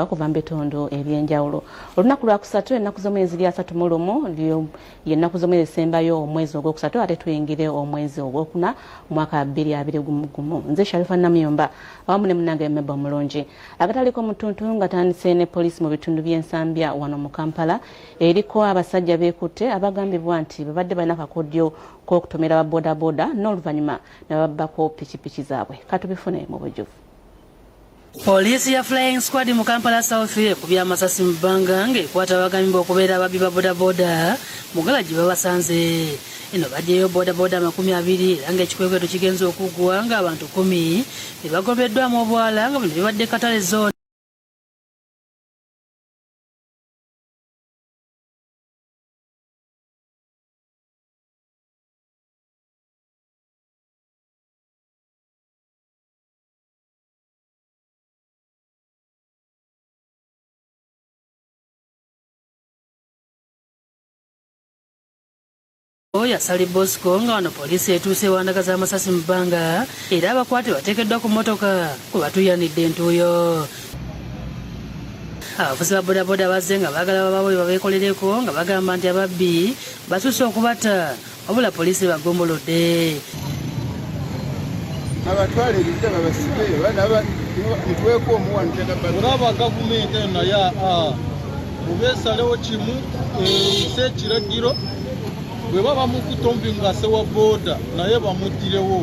kuva mu bitundu ebyenjawulo. Olunaku lwakusatu ennaku z'omwezi lya 31 y'ennaku z'omwezi esembayo omwezi ogwokusatu ate tuyingire omwezi ogwokuna mwaka 2021. Nze Sharifa Namyomba awamu ne munnange Meba omulungi. Akataliko mutuntu nga tandise ne poliisi mu bitundu by'ensambya wano mu Kampala eriko abasajja beekutte abagambibwa nti babadde balina akakodyo k'okutomera ababoodaboda n'oluvannyuma ne babbako pikipiki zaabwe. Katubifune mu bujjuvu. Poliisi ya Flying Squad mu Kampala South ekubye amasasi mu bbanga ng'ekwata abagambibwa okubeera ababbi ba bodaboda mu galagi babasanze. Eno baddeyo bodaboda 20 era ng'ekikwekweto kigenze okuggwa ng'abantu 10 be bagobeddwamu obwala nga bino bibadde Katale zone. Yasali Bosco nga wano poliisi etuuse wandagaza amasasi mu bbanga era abakwate bateekeddwa ku mmotoka kuba tuyanidde entuuyo. Abavuzi ba bodaboda bazze nga baagala babawe babeekolereko nga bagamba nti ababbi basusse okubata wabula poliisi bagombolodde. Abatwala ebijja babasibye nitweko omuwanulaba gavumenti eno naye mubeesalewo kimu se ekiragiro bwe baba mukutombi nga sewa boda naye bamuddirewo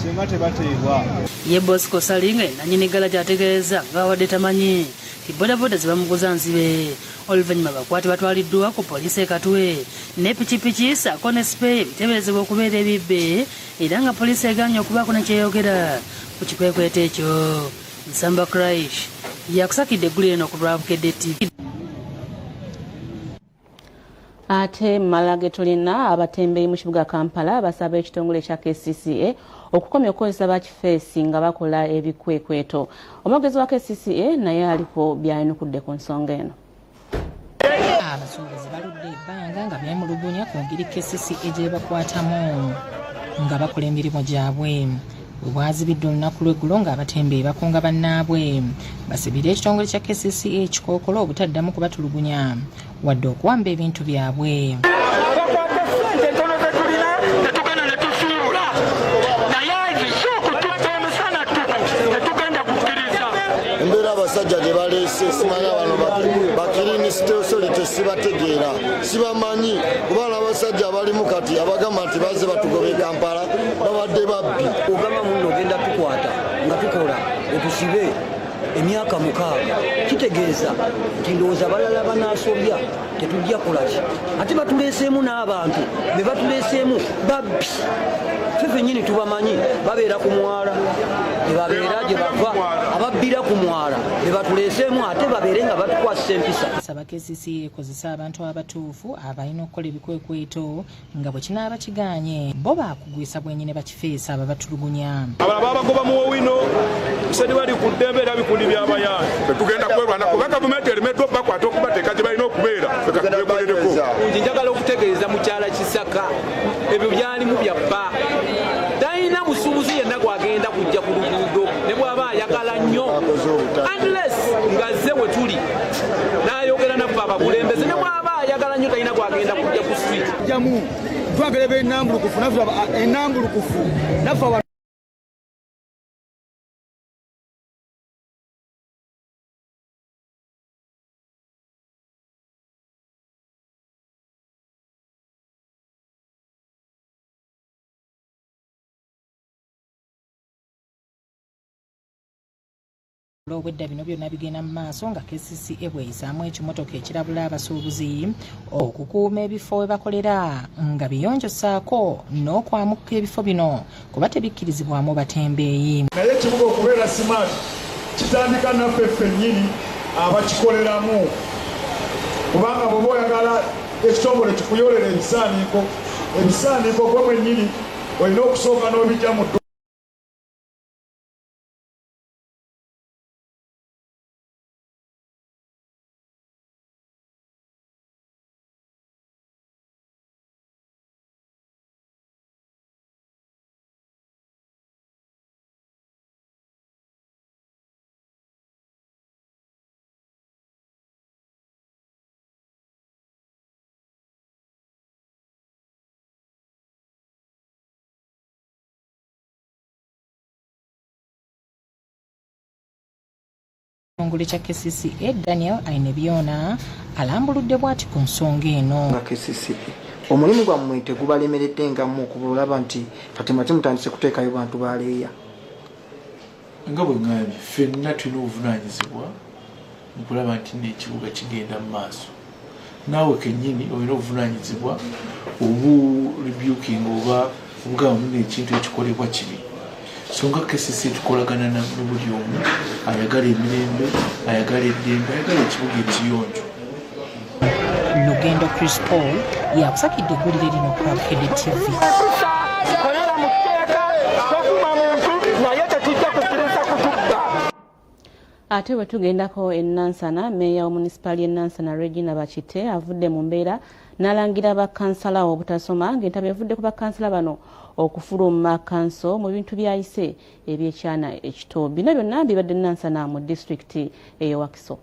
singa tebateebwa. Ye Bosco Salinga nanyini gala gyategeeza ng'awadde tamanyi ti bodaboda zibamuguza nzibe. Oluvannyuma bakwate batwaliddwa ku poliisi e Katwe ne pikipiki ssaako ne sipeeyi ebiteeberezebwa okubeera ebibbe era nga poliisi egaanye okubaako nekyeyogera ku kikwekweto ekyo. Nsamba Crash yakusakidde eggulu eno ku Lwabukedde TV. Ate Malage tulina abatembeeyi mu kibuga Kampala basaba ekitongole kya KCCA okukomya okukozesa bakifeesi nga bakola ebikwekweto. Omwogezi wa KCCA naye aliko byayinukudde ku nsonga eno. Abasuubuzi baludde ebbanga nga beemulugunya ku ngeri KCCA gye bakwatamu nga bakola emirimu gyabwe. Bwazibiddwa olunaku lw'eggulo ng'abatembeeyi bakunga bannaabwe basibira ekitongole kya KCCA ekikookolo obutaddamu kubatulugunya wadde okuwamba ebintu byabwe. Bakwata ssente entono ze tulina tetugenda ne tusuubula naye ebisooka tutta emisana tetugenda kukkiriza. Embeera abasajja gye baleese simanya bano bakirini sitoosolite sibategeera sibamanyi kuba n'abasajja abalimu kati abagamba nti bazze batugobe Kampala babadde babbi. Ogamba muno ogenda tukwata nga tukola otusibe emyaka 6 kitegeeza nti ndowooza balala banaasobya tetujja kolaki ate batuleeseemu n'abantu be batuleeseemu babbi ffe ffennyini tubamanyi babeera ku mwala tebabeera gye bava ababbira ku mwala be batuleeseemu ate babeere nga batukwasisa empisa. Saba KCCA ekozesa abantu abatuufu abalina okukola ebikwekweto nga bwe kinaaba kigaanye bo baakugwisa bwennyini bakifeesa ababatulugunya. Abalala babagoba mu wino kusedi bali ku ddembe era bikundi by'abayanja tetugenda kwerwana kuba gavumenti eremeddwa bakwata okubateeka gye balina okubeera. Njagala okutegeeza mukyala Kisaka ebyo byalimu bya bba talina musuubuzi yenna gwagenda kujja ku luguudo ne bw'aba ayagala nnyo unless ngazze we tuli n'ayogera naffe abakulembeze ne bw'aba ayagala nnyo talina gwagenda kujja ku street. Jamu twagala be enambulukufu naffe enambulukufu naffe Olw'obwedda bino byonna bigenda mu maaso nga KCCA bweyisaamu ekimotoka ekirabula abasuubuzi okukuuma ebifo we bakolera nga biyonjo ssaako n'okwamuka ebifo bino kuba tebikkirizibwamu batembeeyi. Naye ekibuga okubeera smart kitandika naffe ffennyini abakikoleramu kubanga bw'oba oyagala ekitongole kikuyolera ebisaaniiko gwe mwennyini olina okusooka n'obijja mu Ekitongole kya KCCA Daniel Ainebyona alambuludde bw'ati ku nsonga eno. Nga KCCA omulimu gwammwe tegubalemeredde ngamu okulaba nti kati mati mutandise kuteekayo bantu baleeya. Nga bwe ngambye ffenna tulina obuvunaanyizibwa mu kulaba nti n'ekibuga kigenda mu maaso. Naawe kennyini olina obuvunaanyizibwa obu-rebuking oba obugamba n'ekintu ekikolebwa kibi. So nga KCCA tukolagana ne buli omu ayagala emirembe, ayagala eddembe, ayagala ekibuga ekiyonjo. Lugendo Chris Paul yakusakidde eggulire lino ku Abhede TV. Kolera mu tteeka tofuma muntu naye tetujja kukkiriza kutubba. Ate bwe tugendako e Nansana, meeya wa munisipaali y'e Nansana Regina Bakite avudde mu mbeera n'alangira bakansala obutasoma ng'entaba evudde ku bakansala bano okufuluma kanso mu bintu byayise ebyekyana ekito. Bino byonna bibadde Nansana mu disitulikiti ey'e Wakiso.